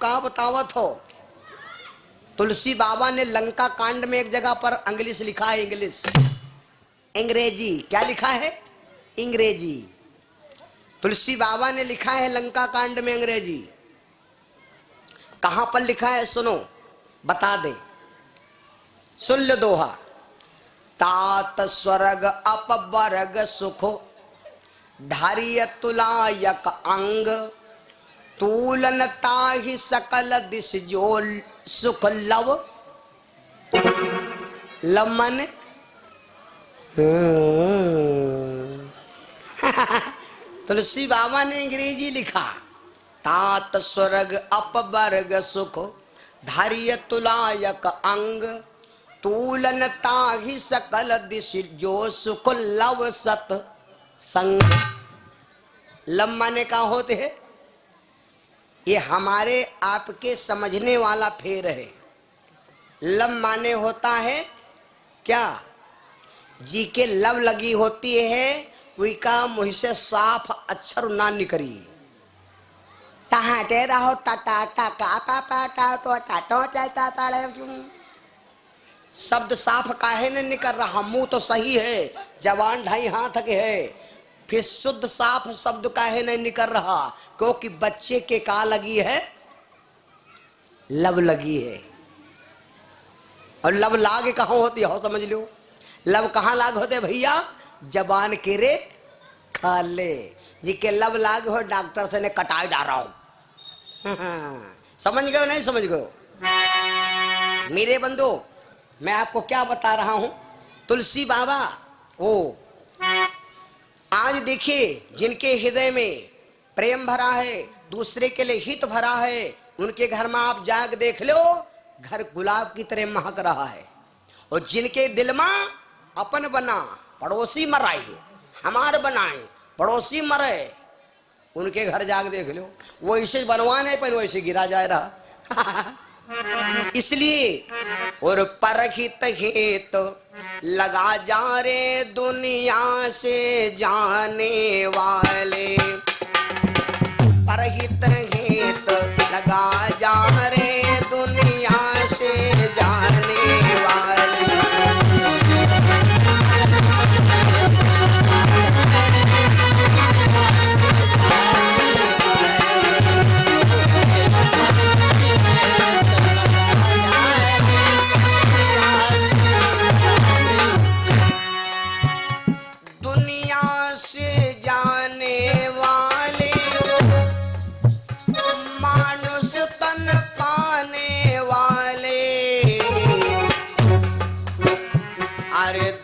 का बतावत हो। तुलसी बाबा ने लंका कांड में एक जगह पर इंग्लिश लिखा है, इंग्लिश, अंग्रेजी। क्या लिखा है? अंग्रेजी। तुलसी बाबा ने लिखा है लंका कांड में अंग्रेजी। कहां पर लिखा है सुनो, बता दे, सुन लो दोहा। तात स्वर्ग अपवर्ग सुखो धारिय तुलायक अंग तूलनता ही सकल दिश जो सुख लव। लव माने तुलसी बाबा ने अंग्रेजी लिखा, तात स्वर्ग अपवर्ग सुख धारिय तुलायक अंग तूलनता ही सकल दिश जो सुख लव सत संग। लव माने का होते है? ये हमारे आपके समझने वाला फेर है। लव माने होता है क्या? जी के लव लगी होती है, वही का मुँह से साफ अक्षर ना निकली। टहाटे रहो टाटा टाटा टाटा टाटा टाटा टाटा, शब्द साफ काहे ने निकल रहा? मुंह तो सही है, जवान 2.5 हाथ के है, फिर शुद्ध साफ शब्द काहे नहीं निकल रहा? क्योंकि बच्चे के का लगी है? लब लगी है। और लब लाग कहाँ होती है? समझ लो, लब कहाँ लाग होते भैया? जबान के रे खाले जी के लब लाग हो, डॉक्टर से ने कटाई जा रहा हूं। समझ गए? नहीं समझ गए मेरे बंधु? मैं आपको क्या बता रहा हूं, तुलसी बाबा ओ आज देखिए जिनके हृदय में प्रेम भरा है, दूसरे के लिए हित भरा है, उनके घर में आप जाग देख लो, घर गुलाब की तरह महक रहा है। और जिनके दिल में अपन बना पड़ोसी मराए, हमार बनाए पड़ोसी मरे, उनके घर जाग देख लो, वो ऐसे बनवाने पर वैसे गिरा जाए रहा। इसलिए और परहित हित लगा जा रे दुनिया से जाने वाले, परहित हित लगा जा रे दुनिया से जाने वाले।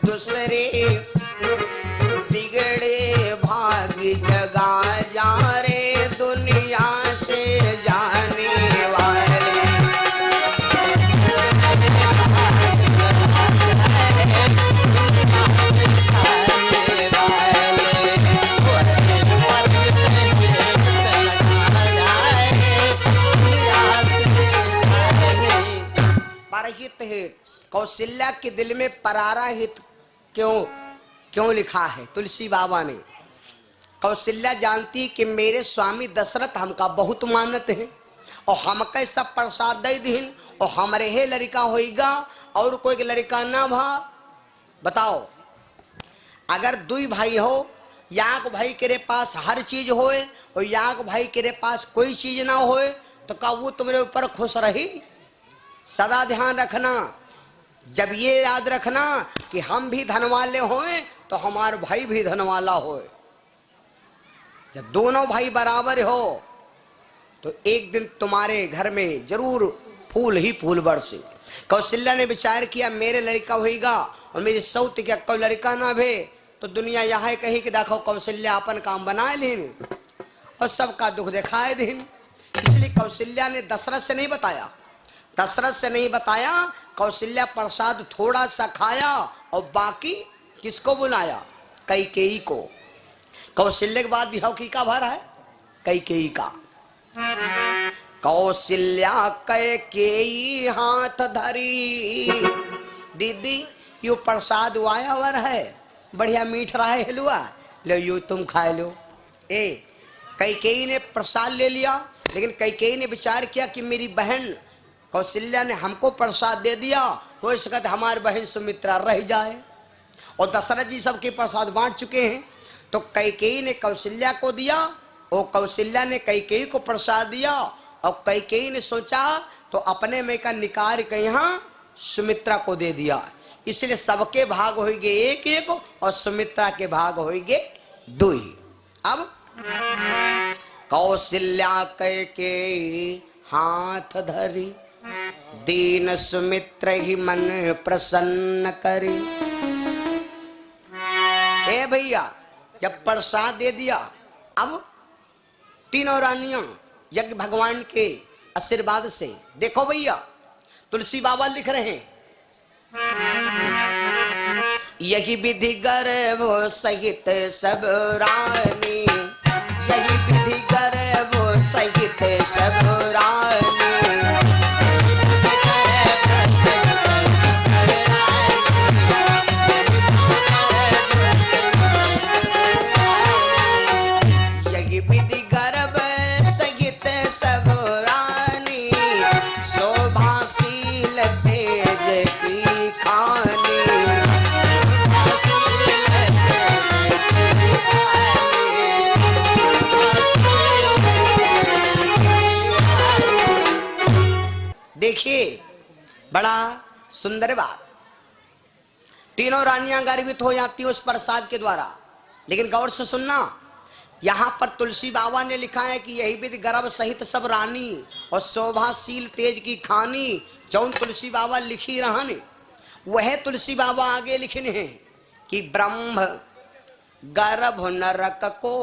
दूसरे बिगड़े भाग जगा जा रे दुनिया से जाने वाले। परहित हित, कौशल्या के दिल में परारा हित क्यों लिखा है तुलसी बाबा ने? कौशल्या जानती कि मेरे स्वामी दशरथ हमका बहुत मानत है और हमके सब प्रसाद दे दिन और हमारे हे लड़का होएगा और कोई लड़का ना भा। बताओ, अगर 2 भाई हो, याक भाई के पास हर चीज होए और याक भाई के पास कोई चीज ना होए, तो का वो तुम्हारे ऊपर खुश रही? सदा ध्यान रखना, जब ये याद रखना कि हम भी धन वाले होए तो हमारे भाई भी धन वाला होए। जब दोनों भाई बराबर हो तो एक दिन तुम्हारे घर में जरूर फूल ही फूल बरसे। कौशल्या ने विचार किया मेरे लड़का होएगा और मेरी सौत क्या कोई लड़का ना भे तो दुनिया यह कही कि देखो कौशल्या अपन काम बनाए लेन और सबका दुख दिखाए दिन। इसलिए कौशल्या ने दशरथ से नहीं बताया, कौशल्या प्रसाद थोड़ा सा खाया और बाकी किसको बुलाया? कैकेयी को। कौशल्या के बाद बिहाव की का भर है? कैकेयी का। कौशल्या कैकेयी हाथ धरी, दीदी यो प्रसाद वायावर है, बढ़िया मीठ रहा है हलवा, लो यो तुम खा लो। कैकेयी ने प्रसाद ले लिया लेकिन कैकेयी ने विचार किया कि मेरी बहन कौशल्या ने हमको प्रसाद दे दिया, हो सकता हमारी बहन सुमित्रा रह जाए, और दशरथ जी सबके प्रसाद बांट चुके हैं। तो कैकेयी ने कौशल्या को दिया और कौशल्या ने कैकेयी को प्रसाद दिया, और कैकेयी ने सोचा तो अपने में का निकाल के यहाँ सुमित्रा को दे दिया। इसलिए सबके भाग होइगे एक एक और सुमित्रा के भाग होइगे दुई। अब कौशल्या कैकेयी हाथ धरी, दीन सुमित्र ही मन प्रसन्न करी। ए भैया, जब प्रसाद दे दिया, अब तीनों रानियां यज्ञ भगवान के आशीर्वाद से, देखो भैया तुलसी बाबा लिख रहे हैं, यही विधि गर्भ सहित सब रानी, यही विधि गर्भ सहित सब रानी, यही विधि गर्भ सहित सब रानी, शोभाशील तेज की खानी। देखिए बड़ा सुंदर बात, तीनों रानियां गर्वित हो जाती है उस प्रसाद के द्वारा। लेकिन गौर से सुनना, यहां पर तुलसी बाबा ने लिखा है कि यही विधि गर्भ सहित सब रानी और शोभाशील तेज की खानी। जौन तुलसी बाबा लिखी रहन वह तुलसी बाबा आगे लिखने हैं कि ब्रह्म गर्भ नरक को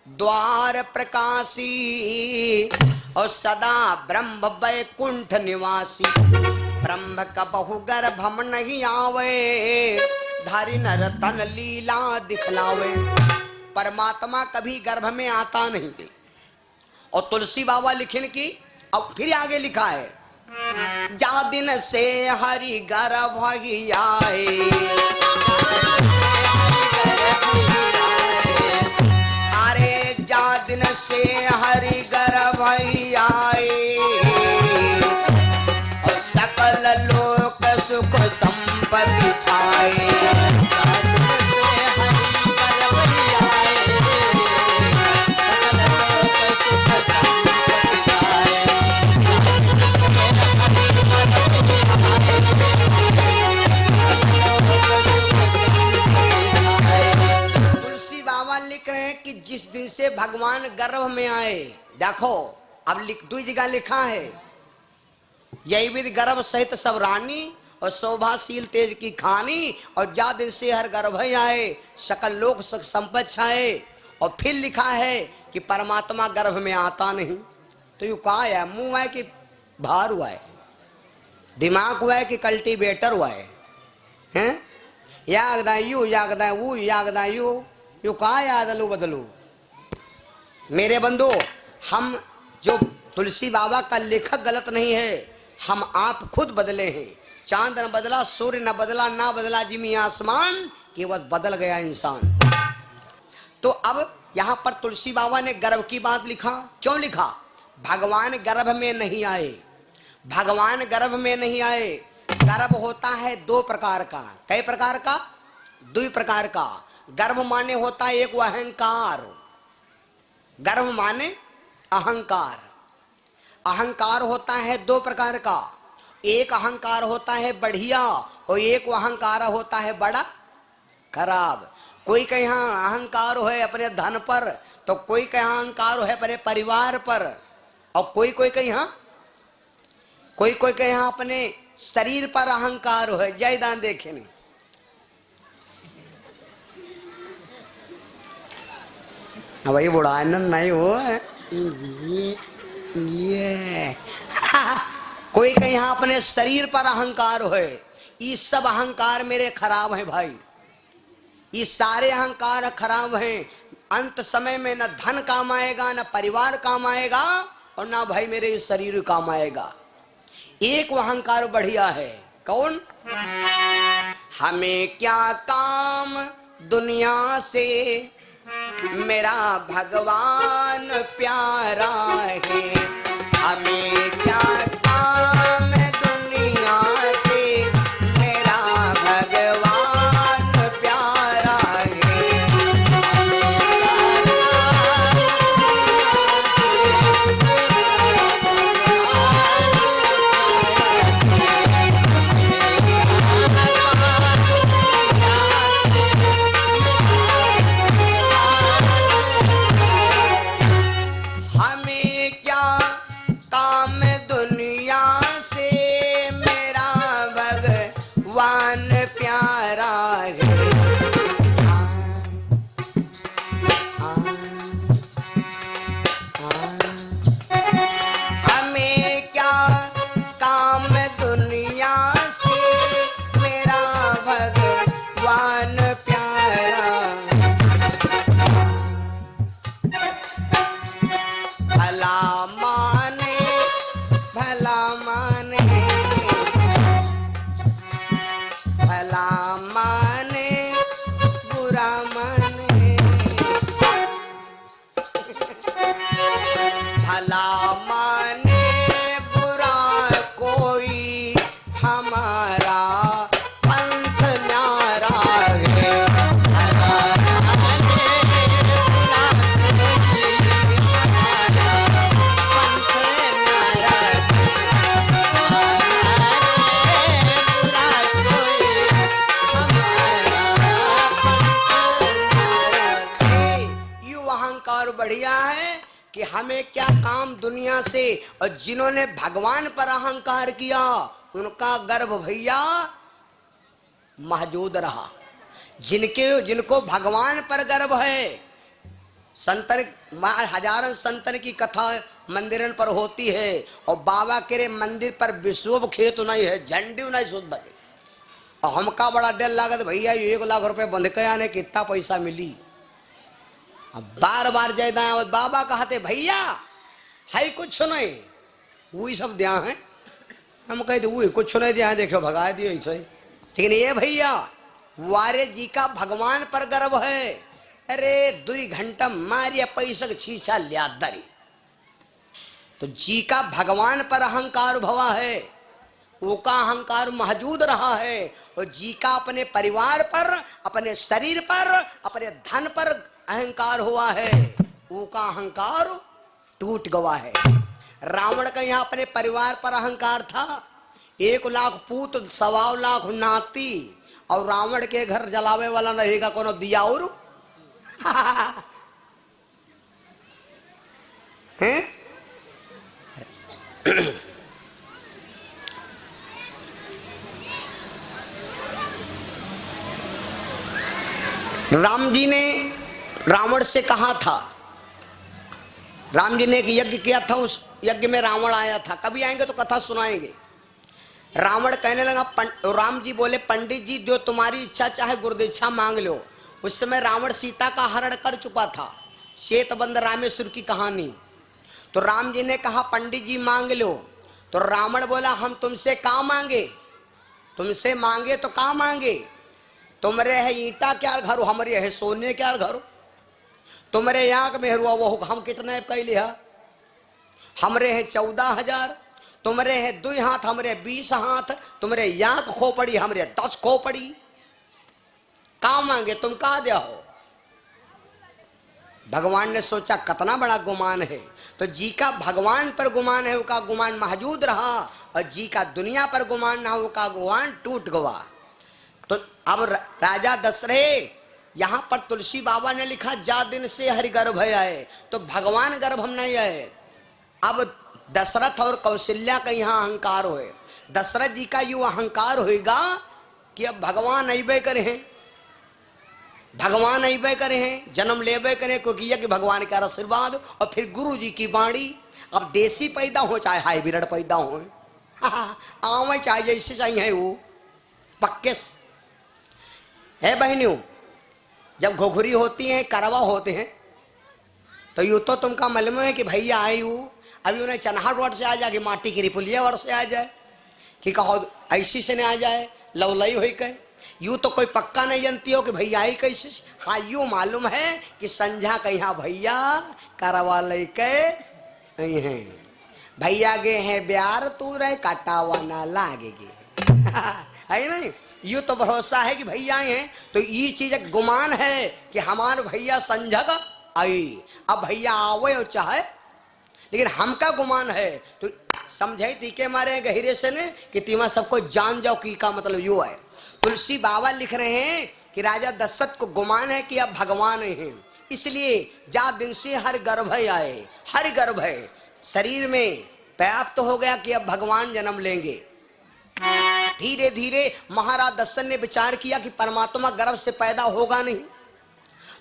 द्वार प्रकाशी और सदा ब्रह्म वैकुंठ निवासी। ब्रह्म का बहु गर्भ हम नहीं आवे, धारी नर तन लीला दिखलावे। परमात्मा कभी गर्भ में आता नहीं। और तुलसी बाबा लिखने की अब फिर आगे लिखा है, जा दिन से हरि गर्भ ही आए, अरे जा दिन से हरि गर्भ ही आए, और सकल लोक सुख संपत्ति छाए। कि जिस दिन से भगवान गर्भ में आए, देखो अब दो जगह लिखा है, यही विधि गर्भ सहित सब रानी और शोभाशील तेज की खानी, और जा दिन से हर गर्भ आए सकल लोक सुख संपत्ति छाए। और फिर लिखा है कि परमात्मा गर्भ में आता नहीं। तो यू कहा है, मुंह है कि भार हुआ है, दिमाग हुआ है कि कल्टीवेटर हुआ है, हैं? यागदा यू यागदा वो यागदा यू कहा याद अलो बदलो। मेरे बंधु, हम जो तुलसी बाबा का लेखक गलत नहीं है, हम आप खुद बदले हैं। चांद न बदला, सूर्य न बदला, ना बदला जिमी आसमान, केवल बदल गया इंसान। तो अब यहां पर तुलसी बाबा ने गर्भ की बात लिखा। क्यों लिखा? भगवान गर्भ में नहीं आए, भगवान गर्भ में नहीं आए। गर्भ होता है दो प्रकार का। कई प्रकार का? दो प्रकार का। गर्भ माने होता है एक अहंकार, गर्भ माने अहंकार। अहंकार होता है दो प्रकार का, एक अहंकार होता है बढ़िया और एक अहंकार होता है बड़ा खराब। कोई के यहाँ अहंकार है अपने धन पर, तो कोई के यहाँ अहंकार है अपने परिवार पर, और कोई के यहाँ अपने शरीर पर अहंकार है। जयदान देखे नहीं, वही बुढ़ानंद नहीं हो ये कोई के यहाँ अपने शरीर पर अहंकार है। ये सब अहंकार मेरे खराब हैं भाई, ये सारे अहंकार खराब हैं। अंत समय में न धन काम आएगा, न परिवार काम आएगा, और ना भाई मेरे शरीर काम आएगा। एक अहंकार बढ़िया है। कौन? हमें क्या काम दुनिया से, मेरा भगवान प्यारा है, हमें क्या काम दुनिया से, मेरा भगवान प्यारा है। हमें क्या काम दुनिया से, मेरा भगवान प्यारा है। हमें क्या काम दुनिया से, मेरा भगवान प्यारा। भला माने भला माने, भला माने बुरा माने, भला माने बुरा कोई, हमारा पंथ न्यारा है। भला माने बुरा कोई, हमारा पंथ न्यारा है। बुरा कोई, हमारा पंथ न्यारा है। यू अहंकार बढ़िया है कि हमें क्या काम दुनिया से, और जिन्होंने भगवान पर अहंकार किया उनका गर्भ भैया महजूद रहा। जिनको भगवान पर गर्व है, संतन हजारों संतन की कथा मंदिरन पर होती है, और बाबा के मंदिर पर विश्व खेत नहीं है, झंडी नहीं शुद्ध है। और हमका बड़ा डर लागत भैया 1 लाख रुपए बंध के आने कितना पैसा मिली। अब बार बार जायदा बाबा कहते भैया है कुछ नहीं, वही सब दिया है। हम कहते वही कुछ नहीं दिया, देखो भगा दियो ऐसे। लेकिन ये भैया वारे जी का भगवान पर गर्व है। अरे 2 घंटा मारिया पैसा छीछा लिया दरी, तो जी का भगवान पर अहंकार भवा है, वो का अहंकार मौजूद रहा है। और जी का अपने परिवार पर, अपने शरीर पर, अपने धन पर अहंकार हुआ है, वो का अहंकार टूट गवा है। रावण का यहाँ अपने परिवार पर अहंकार था। 1 लाख पूत 1.25 लाख नाती, और रावण के घर जलावे वाला नहीं रहेगा कोनो दिया और हैं? राम जी ने रावण से कहा था, राम जी ने एक यज्ञ किया था, उस यज्ञ में रावण आया था। कभी आएंगे तो कथा सुनाएंगे। रावण कहने लगा, राम जी बोले पंडित जी जो तुम्हारी इच्छा चाहे गुरुदीक्षा मांग लो। उस समय रावण सीता का हरण कर चुका था, श्वेतबंध रामेश्वर की कहानी। तो राम जी ने कहा पंडित जी मांग लो। तो रावण बोला हम तुमसे का मांगे, तुमसे मांगे तो का मांगे, तुमरे है ईटा क्या घर हो, हमारे है सोने क्या घर हो, तुमरे यहाँ में हुआ वो हम कितने कह लिया, हमरे है 14,000, तुमरे है 2 हाथ, हमरे 20 हाथ, तुमरे यहाँ खोपड़ी, हमरे 10 खोपड़ी, का मांगे तुम कहा दिया हो। भगवान ने सोचा कितना बड़ा गुमान है, तो जी का भगवान पर गुमान है, उसका गुमान मौजूद रहा, और जी का दुनिया पर गुमान ना हो, उसका गुमान टूट गवा। तो अब राजा दशरथ यहाँ पर तुलसी बाबा ने लिखा जा दिन से हरि गर्भ आए, तो भगवान गर्भ हम नहीं आए। अब दशरथ और कौशल्या का यहाँ अहंकार होए, दशरथ जी का यू अहंकार होएगा कि अब भगवान अबे करे हैं, भगवान अबे करे हैं, जन्म लेबे करे, क्योंकि यज्ञ भगवान का आशीर्वाद, और फिर गुरु जी की वाणी। अब देसी पैदा हो चाहे हाइब्रिड पैदा हो, आवे चाहे जैसे चाहिए वो पक्के है। बहनियों जब घुघरी होती हैं, करवा होते हैं, तो यूँ तो तुमका मालूम है कि भैया आई हूँ, अभी उन्हें चनहाट वर्ड से आ जाए कि माटी की रिपुलिया वर्ड से आ जाए, कि कहो ऐसी से नहीं आ जाए लवलई हो कहे, यूं तो कोई पक्का नहीं जानती हो कि भैया ही कैसे। हाँ यूं मालूम है कि संझा कहीं भैया करवा लेके नहीं है, भैया गे हैं ब्यार तू रहे काटावा ना लागेगी है नहीं। यूं तो भरोसा है कि भैया हैं, तो ये चीज एक गुमान है कि हमारे भैया संझा आई। अब भैया आवे और चाहे, लेकिन हमका गुमान है तो समझे तीके मारे गहरे से ने कि तीमा सबको जान जाओ की का मतलब यू है। तुलसी बाबा लिख रहे हैं कि राजा दशरथ को गुमान है कि अब भगवान है, इसलिए जा दिन से हर गर्भ आए, हर गर्भ है शरीर में पर्याप्त हो गया कि अब भगवान जन्म लेंगे। धीरे धीरे महाराज दशरथ ने विचार किया कि परमात्मा गर्भ से पैदा होगा नहीं,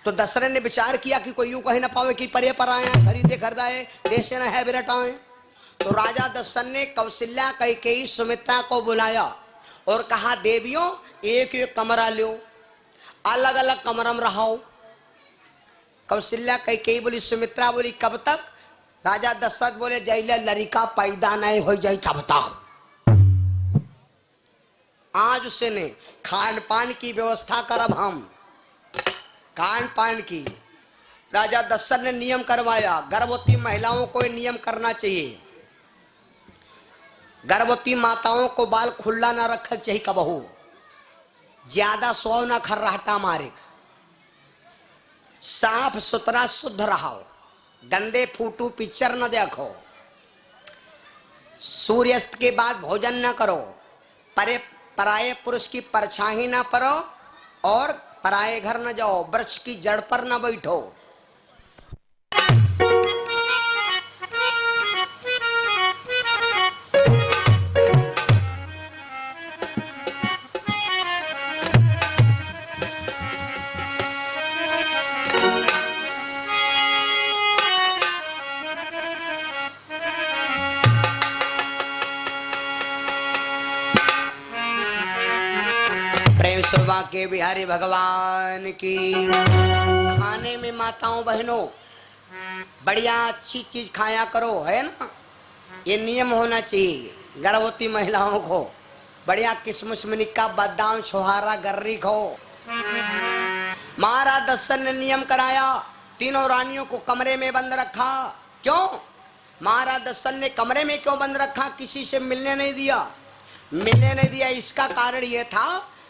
तो दशरथ ने विचार किया कि कोई यूं कह ना पावे कि परे पर आए खरीदे खरीदाए देश न है बिरटाए। तो राजा दशरथ ने कौशल्या कैकेयी सुमित्रा को बुलाया और कहा देवियों एक एक कमरा लो, अलग अलग कमरा में रहो। कौशल्या कैकेयी बोली, सुमित्रा बोली कब तक? राजा दशरथ बोले जैले लड़का पैदा नहीं हो जाए तब तक। आज से ने खान पान की व्यवस्था करब हम, खान पान की। राजा दशरथ ने नियम करवाया, गर्भवती महिलाओं को नियम करना चाहिए, गर्भवती माताओं को बाल खुला ना रखना चाहिए कबहू, ज्यादा सौ ना खर्राटा मारे, साफ सुथरा शुद्ध रहो, गंदे फूटू पिक्चर न देखो, सूर्यास्त के बाद भोजन न करो, पराये पुरुष की परछाई ना परो और पराये घर न जाओ, वृक्ष की जड़ पर न बैठो। प्रेम शोभा के बिहारी भगवान की। खाने में माताओं बहनों बढ़िया अच्छी चीज खाया करो, है ना, ये नियम होना चाहिए। गर्भवती महिलाओं को बढ़िया किशमिश मिनिक्का बादाम छोहारा गर्री खो। महाराज दशरथ ने नियम कराया, तीनों रानियों को कमरे में बंद रखा। क्यों महाराज दशरथ ने कमरे में क्यों बंद रखा? किसी से मिलने नहीं दिया, मिलने नहीं दिया। इसका कारण यह था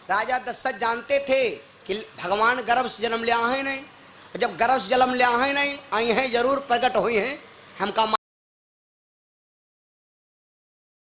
राजा दशरथ जानते थे कि भगवान गर्भ से जन्म लिया है नहीं, जब गर्भ से जन्म लिया है नहीं आई है जरूर प्रकट हुई है हमका